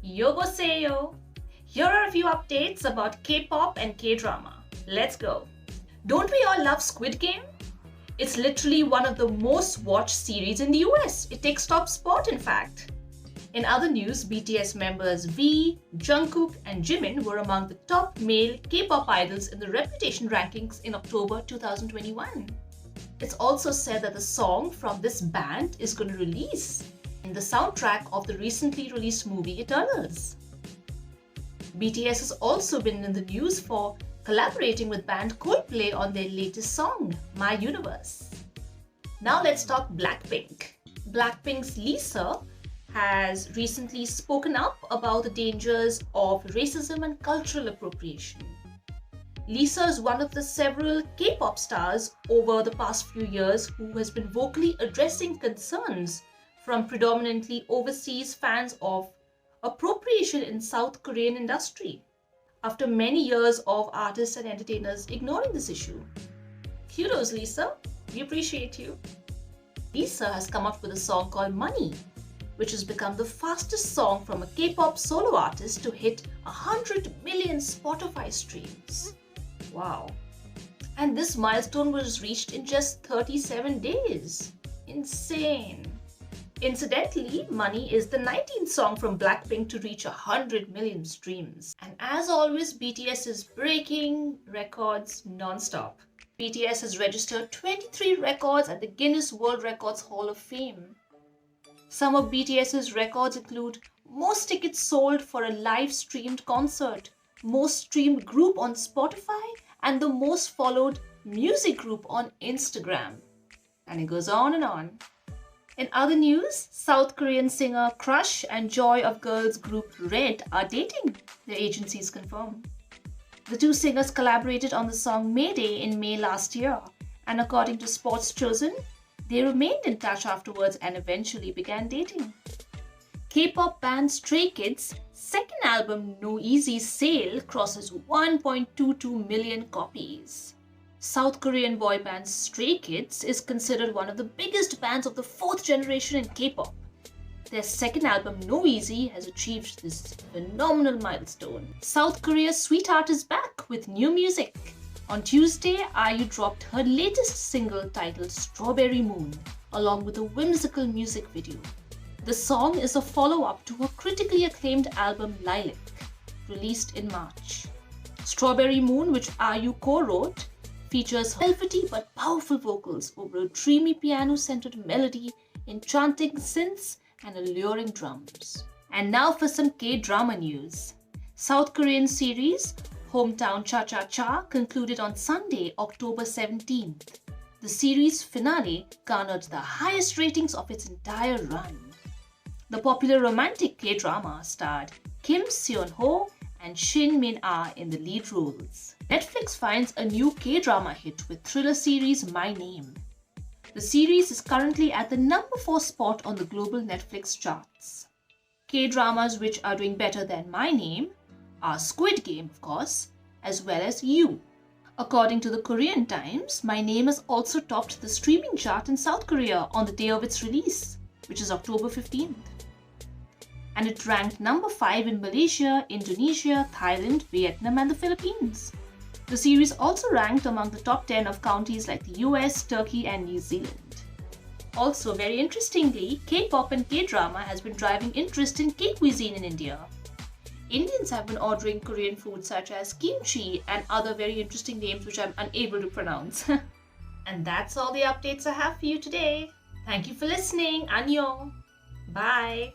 Yogoseyo! Here are a few updates about K-pop and K-drama. Let's go! Don't we all love Squid Game? It's literally one of the most watched series in the US. It takes top spot, in fact. In other news, BTS members V, Jungkook and Jimin were among the top male K-pop idols in the Reputation rankings in October 2021. It's also said that the song from this band is going to release in the soundtrack of the recently released movie Eternals. BTS has also been in the news for collaborating with band Coldplay on their latest song, My Universe. Now let's talk Blackpink. Blackpink's Lisa has recently spoken up about the dangers of racism and cultural appropriation. Lisa is one of the several K-pop stars over the past few years who has been vocally addressing concerns from predominantly overseas fans of appropriation in South Korean industry, after many years of artists and entertainers ignoring this issue. Kudos, Lisa. We appreciate you. Lisa has come up with a song called Money, which has become the fastest song from a K-pop solo artist to hit 100 million Spotify streams. Wow. And this milestone was reached in just 37 days. Insane. Incidentally, Money is the 19th song from Blackpink to reach 100 million streams. And as always, BTS is breaking records non-stop. BTS has registered 23 records at the Guinness World Records Hall of Fame. Some of BTS's records include most tickets sold for a live-streamed concert, most streamed group on Spotify, and the most followed music group on Instagram. And it goes on and on. In other news, South Korean singer Crush and Joy of Girls group Red are dating, their agencies confirm. The two singers collaborated on the song Mayday in May last year, and according to Sports Chosen, they remained in touch afterwards and eventually began dating. K-pop band Stray Kids' second album No Easy's sale crosses 1.22 million copies. South Korean boy band Stray Kids is considered one of the biggest bands of the fourth generation in K-pop. Their second album No Easy has achieved this phenomenal milestone. South Korea's sweetheart is back with new music. On Tuesday, IU dropped her latest single titled Strawberry Moon, along with a whimsical music video. The song is a follow-up to her critically acclaimed album Lilac, released in March. Strawberry Moon, which IU co-wrote, features velvety but powerful vocals over a dreamy piano-centered melody, enchanting synths, and alluring drums. And now for some K-drama news. South Korean series Hometown Cha-Cha-Cha concluded on Sunday, October 17th. The series finale garnered the highest ratings of its entire run. The popular romantic K-drama starred Kim Seon-ho and Shin Min-ah in the lead roles. Netflix finds a new K-drama hit with thriller series My Name. The series is currently at the number 4 spot on the global Netflix charts. K-dramas which are doing better than My Name are Squid Game, of course, as well as You. According to the Korean Times, My Name has also topped the streaming chart in South Korea on the day of its release, which is October 15th. And it ranked number 5 in Malaysia, Indonesia, Thailand, Vietnam and the Philippines. The series also ranked among the top 10 of countries like the US, Turkey and New Zealand. Also, very interestingly, K-pop and K-drama has been driving interest in K-cuisine in India. Indians have been ordering Korean food such as kimchi and other very interesting names which I'm unable to pronounce. And that's all the updates I have for you today. Thank you for listening. Annyeong. Bye.